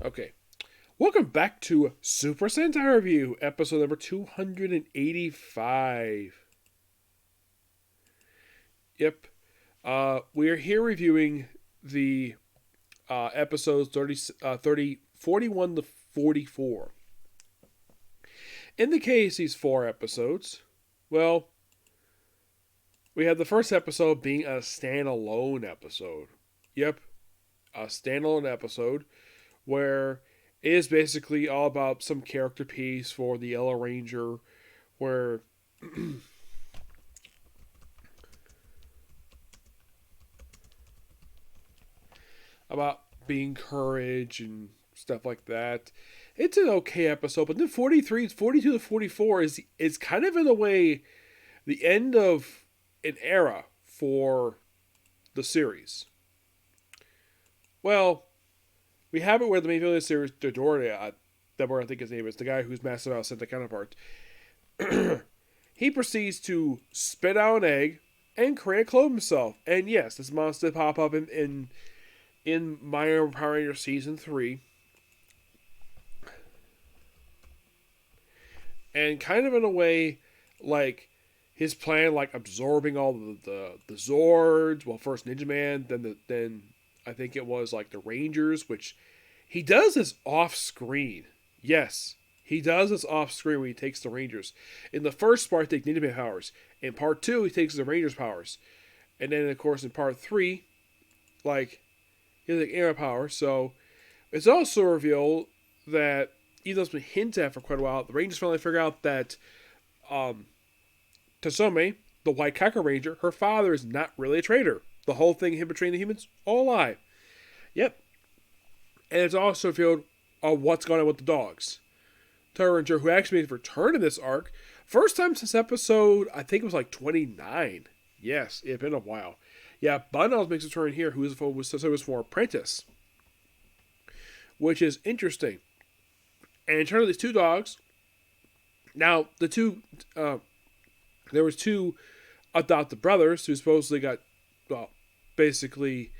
Okay. Welcome back to Super Sentai Review, episode number 285. Yep. We are here reviewing the episodes 41 to 44. In the case, these four episodes, well, we have the first episode being a standalone episode. Yep. A standalone episode where it is basically all about some character piece for the Yellow Ranger, where about being courage and stuff like that. It's an okay episode, but then 43, 42 to 44 is kind of in a way the end of an era for the series. Well, we have it where the main villain of the series, Dodoria, that I think his name is, the guy who's massive out Sentai counterpart, he proceeds to spit out an egg and create a clone himself. And yes, this monster pop up in My Power Rangers Season 3. And kind of in a way, like, his plan, like, absorbing all the Zords. Well, first Ninja Man, then I think it was, like, the Rangers, which he does this off-screen. Yes, he does this off-screen when he takes the Rangers. In the first part, he takes Ninja Man powers. In part 2, he takes the Rangers powers. And then, of course, in part 3, like, he has like air power. So it's also revealed that even though it's been hinted at for quite a while, the Rangers finally figure out that um, Tasome, the white Kakuranger, her father is not really a traitor. The whole thing, him betraying the humans, all a lie. Yep. And it's also revealed what's going on with the dogs. Kakuranger, who actually made a return in this arc, first time since episode, I think it was like 29. Yes, it had been a while. Yeah, Bunhouse makes a return here, who was for Apprentice, which is interesting. And in terms of these two dogs, now there was two adopted brothers who supposedly got, well, basically,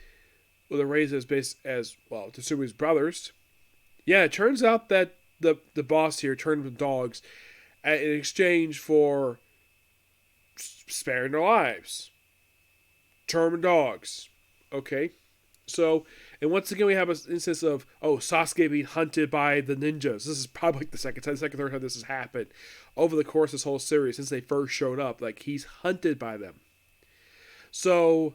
well, they're raised as well, Tsurumi's brothers. Yeah, it turns out that the boss here turned them dogs in exchange for sparing their lives. Term dogs. Okay. So, and once again, we have an instance of, Sasuke being hunted by the ninjas. This is probably like the second, third time this has happened over the course of this whole series since they first showed up. Like, he's hunted by them. So,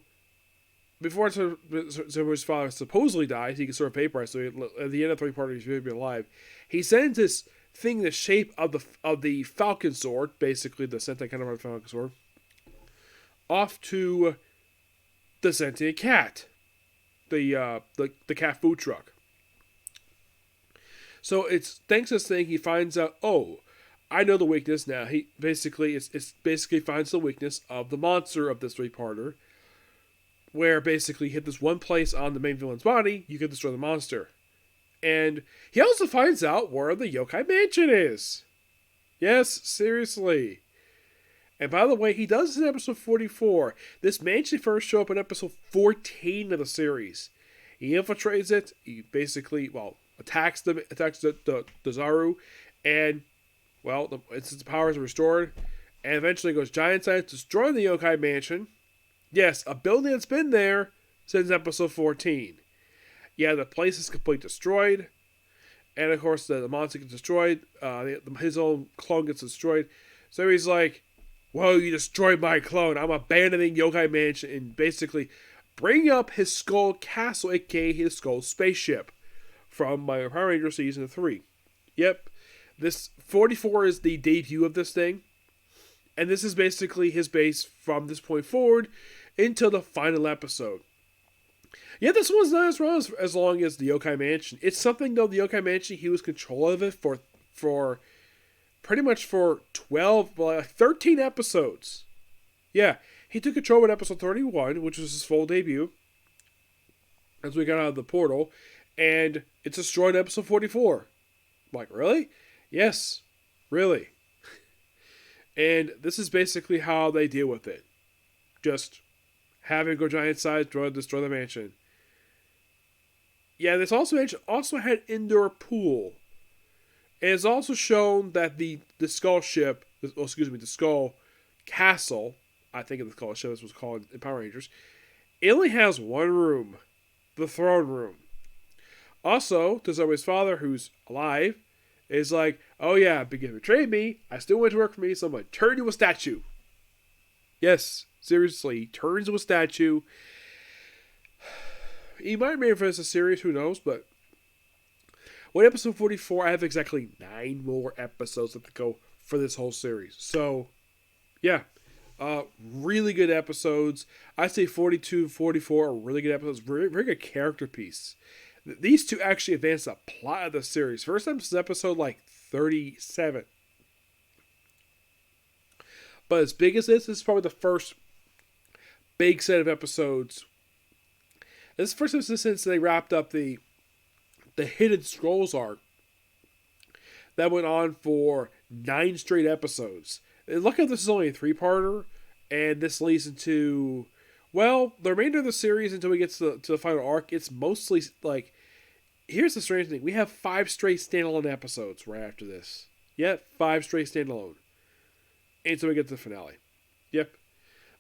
before his father supposedly dies, he can sort of vaporize. So, at the end of the 3 part, he's really be alive. He sends this thing in the shape of the Falcon Sword, basically the Sentai kind of Falcon Sword, off to the sentient cat, the cat food truck. So it's thanks to this thing he finds out. Oh, I know the weakness now. He basically it's basically finds the weakness of the monster of this 3-parter, where basically hit this one place on the main villain's body, you can destroy the monster. And he also finds out where the Yokai Mansion is. Yes, seriously. And by the way, he does this in episode 44. This mansion first show up in episode 14 of the series. He infiltrates it. He basically, attacks the Zaru, and the powers are restored, and eventually goes giant size, destroying the Yokai Mansion. Yes, a building that's been there since episode 14. Yeah, the place is completely destroyed, and of course the monster gets destroyed. His own clone gets destroyed. So he's like, whoa, you destroyed my clone. I'm abandoning Yokai Mansion and basically bring up his Skull Castle, aka his Skull Spaceship, from My Power Rangers Season 3. Yep, this 44 is the debut of this thing, and this is basically his base from this point forward until the final episode. Yeah, this one's not as long as the Yokai Mansion. It's something, though, the Yokai Mansion, he was control of it for pretty much for 13 episodes. Yeah, he took control in episode 31, which was his full debut, as we got out of the portal, and it's destroyed in episode 44. I'm like, really? Yes, really. And this is basically how they deal with it. Just have it go giant size, destroy the mansion. Yeah, this also had indoor pool. And it's also shown that the skull ship, the skull castle, I think the skull ship was called in Power Rangers, it only has one room, the throne room. Also, Tozoe's father, who's alive, is like, oh yeah, but you betrayed me, I still want to work for me, so I'm going to turn you a statue. Yes, seriously, he turns into a statue. He might remain for this a series, who knows, but with episode 44, I have exactly 9 more episodes left to go for this whole series. So, yeah. Really good episodes. I'd say 42 and 44 are really good episodes. Very, very good character piece. These two actually advance the plot of the series. First time this is episode like 37. But as big as this is probably the first big set of episodes. This is the first time since they wrapped up the Hidden Scrolls arc that went on for 9 straight episodes. And look at this is only a 3-parter, and this leads into, well, the remainder of the series until we get to the final arc. It's mostly like, here's the strange thing: we have 5 straight standalone episodes right after this. Yep, 5 straight standalone until we get to the finale. Yep.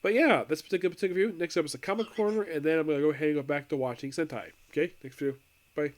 But yeah, that's particular view. Next up is the Comic Corner, and then I'm gonna go ahead and go back to watching Sentai. Okay, next video. Bye.